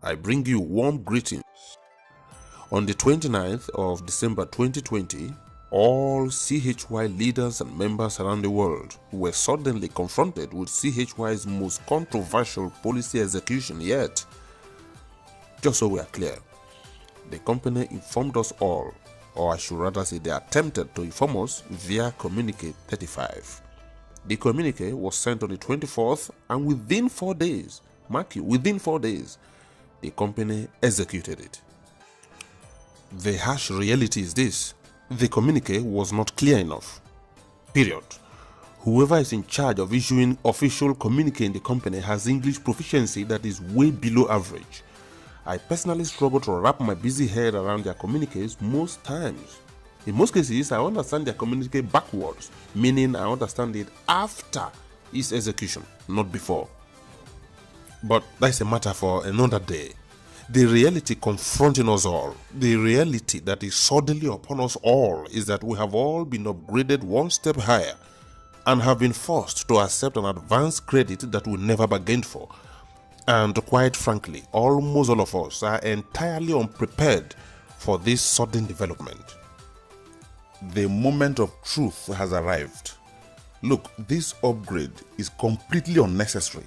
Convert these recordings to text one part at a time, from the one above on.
I bring you warm greetings. On the 29th of December 2020, all CHY leaders and members around the world were suddenly confronted with CHY's most controversial policy execution yet. Just so we are clear, the company informed us all, or I should rather say they attempted to inform us via Communique 35. The communique was sent on the 24th, and within 4 days, mark you, within 4 days, the company executed it. The harsh reality is this: the communique was not clear enough. Period. Whoever is in charge of issuing official communique in the company has English proficiency that is way below average. I personally struggle to wrap my busy head around their communiques most times. In most cases, I understand their communique backwards, meaning I understand it after its execution, not before. But that's a matter for another day. The reality confronting us all, the reality that is suddenly upon us all, is that we have all been upgraded one step higher and have been forced to accept an advanced credit that we never bargained for. And quite frankly, almost all of us are entirely unprepared for this sudden development. The moment of truth has arrived. Look, this upgrade is completely unnecessary.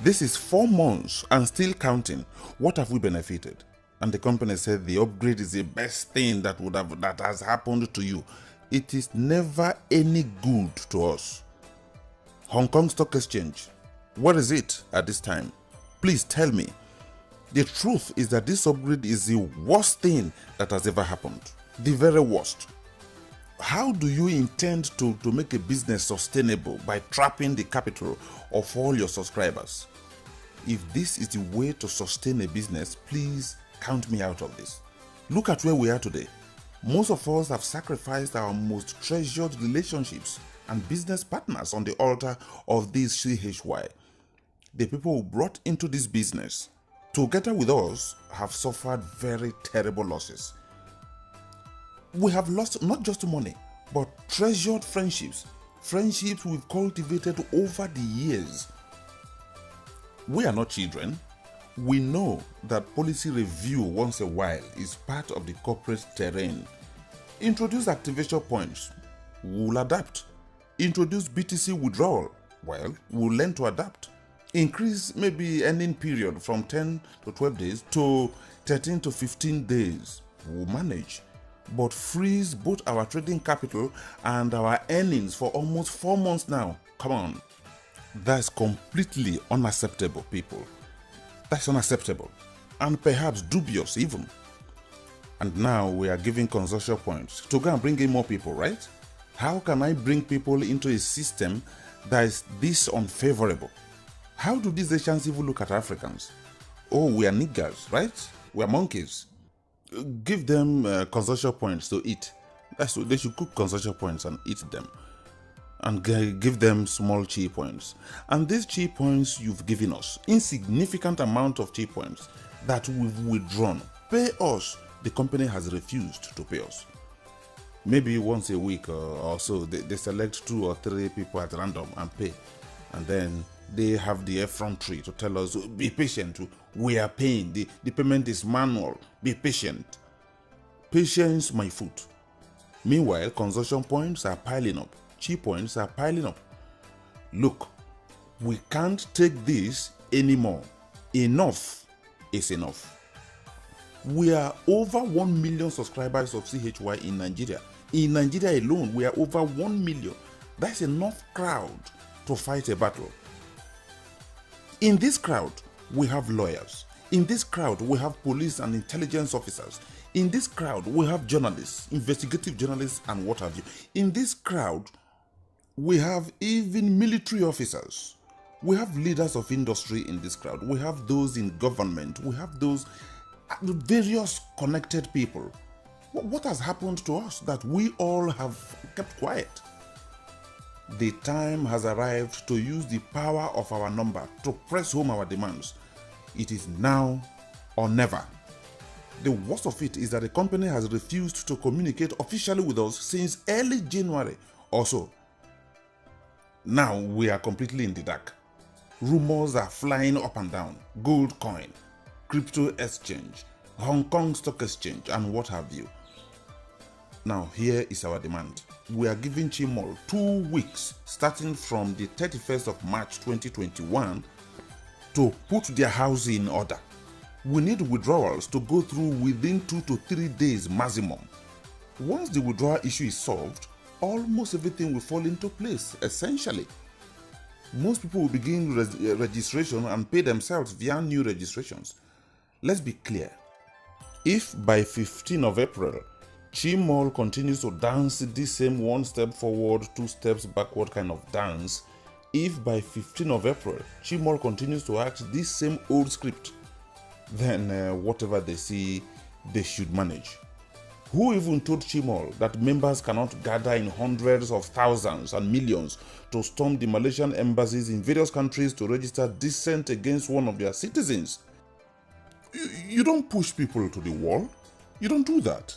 This is 4 months and still counting. What have we benefited? And the company said the upgrade is the best thing that has happened to you. It is never any good to us. Hong Kong Stock Exchange, what is it at this time? Please tell me. The truth is that this upgrade is the worst thing that has ever happened. The very worst. How do you intend to make a business sustainable by trapping the capital of all your subscribers? If this is the way to sustain a business, please count me out of this. Look at where we are today. Most of us have sacrificed our most treasured relationships and business partners on the altar of this CHY. The people who brought into this business, together with us, have suffered very terrible losses. We have lost not just money, but treasured friendships, friendships we've cultivated over the years. We are not children. We know that policy review once a while is part of the corporate terrain. Introduce activation points, we'll adapt. Introduce BTC withdrawal, well, we'll learn to adapt. Increase maybe earning period from 10 to 12 days to 13 to 15 days, we'll manage. But freeze both our trading capital and our earnings for almost 4 months now. Come on. That's completely unacceptable, people. That's unacceptable and perhaps dubious even. And now we are giving consortium points to go and bring in more people, right? How can I bring people into a system that is this unfavorable? How do these Asians even look at Africans? Oh, we are niggers, right? We are monkeys. Give them consortium points to eat. That's what they should cook consortium points and eat them. And give them small chi points. And these chi points you've given us, insignificant amount of chi points that we've withdrawn, pay us. The company has refused to pay us. Maybe once a week or so, they select 2 or 3 people at random and pay. And then they have the effrontery to tell us, be patient, we are paying, the payment is manual, be patient. Patience, my foot. Meanwhile, consortium points are piling up, chi points are piling up. Look, we can't take this anymore. Enough is enough. We are over 1 million subscribers of CHY in Nigeria. In Nigeria alone, we are over 1 million. That's enough crowd to fight a battle. In this crowd, we have lawyers. In this crowd, we have police and intelligence officers. In this crowd, we have journalists, investigative journalists, and what have you. In this crowd, we have even military officers. We have leaders of industry in this crowd. We have those in government. We have those various connected people. What has happened to us that we all have kept quiet? The time has arrived to use the power of our number to press home our demands. It is now or never. The worst of it is that the company has refused to communicate officially with us since early January or so. Now we are completely in the dark. Rumors are flying up and down. Gold coin, crypto exchange, Hong Kong Stock Exchange, and what have you. Now, here is our demand. We are giving Chimol 2 weeks starting from the 31st of March 2021 to put their house in order. We need withdrawals to go through within 2 to 3 days maximum. Once the withdrawal issue is solved, almost everything will fall into place, essentially. Most people will begin registration and pay themselves via new registrations. Let's be clear. If by 15th of April, Chimol continues to dance this same 1 step forward, 2 steps backward kind of dance, if by 15th of April, Chimol continues to act this same old script, then whatever they see, they should manage. Who even told Chimol that members cannot gather in hundreds of thousands and millions to storm the Malaysian embassies in various countries to register dissent against one of their citizens? You don't push people to the wall. You don't do that.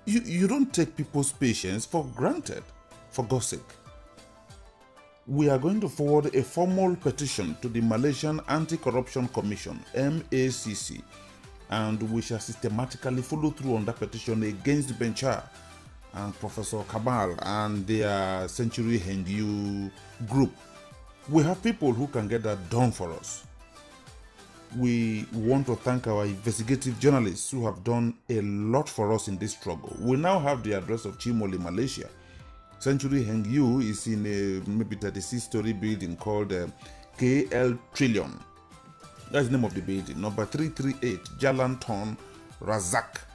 You don't take people's patience for granted, for God's sake. We are going to forward a formal petition to the Malaysian Anti-Corruption Commission, MACC, and we shall systematically follow through on that petition against Benchar and Professor Kamal and their Century Hengyu group. We have people who can get that done for us. We want to thank our investigative journalists who have done a lot for us in this struggle. We now have the address of Chimol in Malaysia. Century Hengyu is in a maybe 36-story building called KL Trillion. That's the name of the building. Number 338 Jalan Ton Razak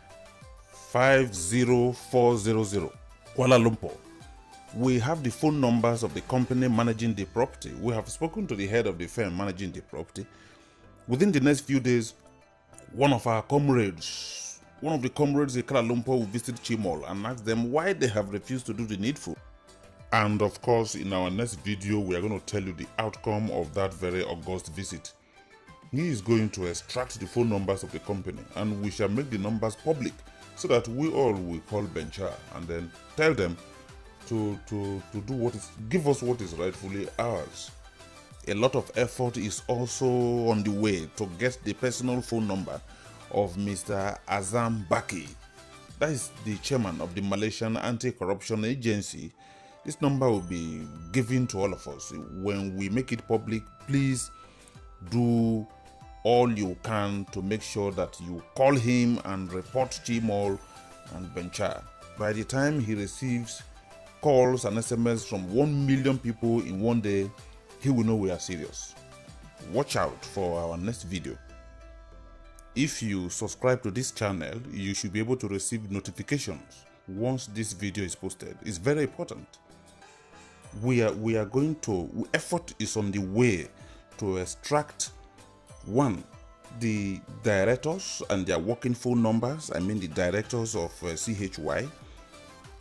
50400 Kuala Lumpur. We have the phone numbers of the company managing the property. We have spoken to the head of the firm managing the property. Within the next few days, one of the comrades in Kuala Lumpur will visit Chimol and ask them why they have refused to do the needful. And of course, in our next video, we are going to tell you the outcome of that very august visit. He is going to extract the phone numbers of the company and we shall make the numbers public so that we all will call Benchar and then tell them to give us what is rightfully ours. A lot of effort is also on the way to get the personal phone number of Mr. Azam Baki. That is the chairman of the Malaysian Anti-Corruption Agency. This number will be given to all of us. When we make it public, please do all you can to make sure that you call him and report Chimol and Benchar. By the time he receives calls and SMS from 1 million people in one day, he will know we are serious. Watch out for our next video. If you subscribe to this channel, you should be able to receive notifications once this video is posted. It's very important. Effort is on the way to extract 1, the directors and their working phone numbers, I mean the directors of CHY.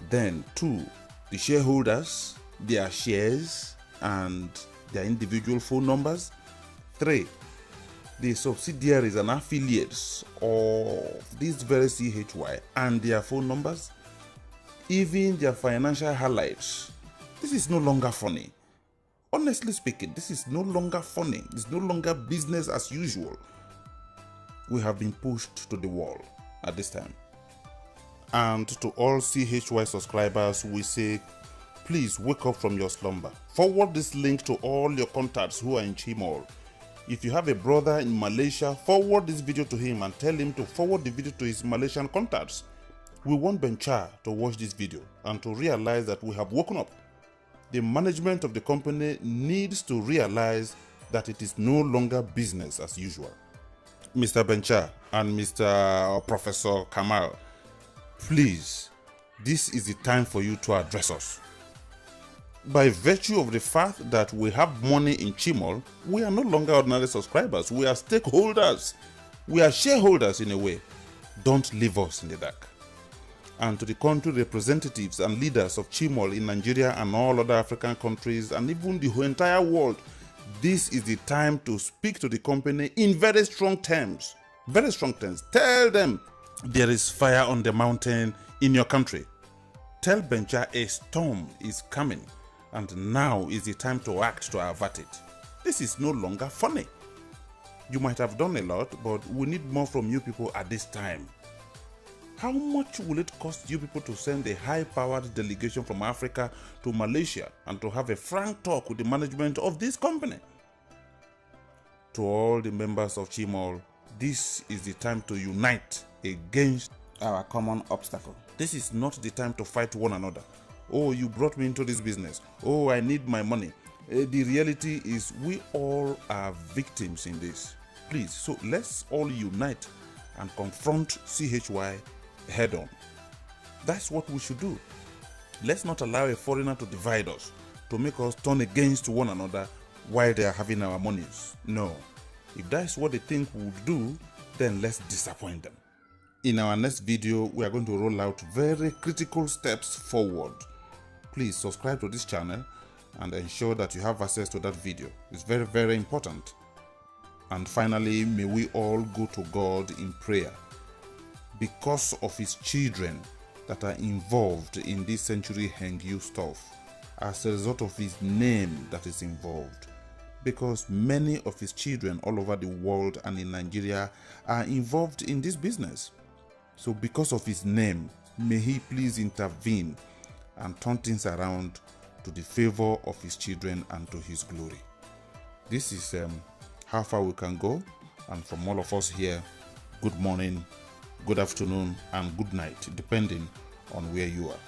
Then 2, the shareholders, their shares and their individual phone numbers. 3, the subsidiaries and affiliates of this very CHY and their phone numbers, even their financial highlights. This is no longer funny. Honestly speaking, this is no longer funny. It's no longer business as usual. We have been pushed to the wall at this time. And to all CHY subscribers, we say, please wake up from your slumber. Forward this link to all your contacts who are in Chimol. If you have a brother in Malaysia, forward this video to him and tell him to forward the video to his Malaysian contacts. We want Benchar to watch this video and to realize that we have woken up. The management of the company needs to realize that it is no longer business as usual. Mr. Benchar and Mr. Professor Kamal, please, this is the time for you to address us. By virtue of the fact that we have money in Chimol, we are no longer ordinary subscribers. We are stakeholders. We are shareholders in a way. Don't leave us in the dark. And to the country representatives and leaders of Chimol in Nigeria and all other African countries and even the entire world, this is the time to speak to the company in very strong terms. Very strong terms. Tell them there is fire on the mountain in your country. Tell Benchar a storm is coming. And now is the time to act to avert it. This is no longer funny. You might have done a lot, but we need more from you people at this time. How much will it cost you people to send a high-powered delegation from Africa to Malaysia and to have a frank talk with the management of this company? To all the members of Chimol, this is the time to unite against our common obstacle. This is not the time to fight one another. Oh, you brought me into this business. Oh, I need my money. The reality is we all are victims in this. Please, so let's all unite and confront CHY head on. That's what we should do. Let's not allow a foreigner to divide us, to make us turn against one another while they are having our monies. No. If that's what they think we'll do, then let's disappoint them. In our next video, we are going to roll out very critical steps forward. Please subscribe to this channel and ensure that you have access to that video. It's very, very important. And finally, may we all go to God in prayer because of his children that are involved in this century Hengyu stuff, as a result of his name that is involved. Because many of his children all over the world and in Nigeria are involved in this business. So because of his name, may he please intervene and turn things around to the favor of his children and to his glory. This is how far we can go, and from all of us here, good morning, good afternoon, and good night, depending on where you are.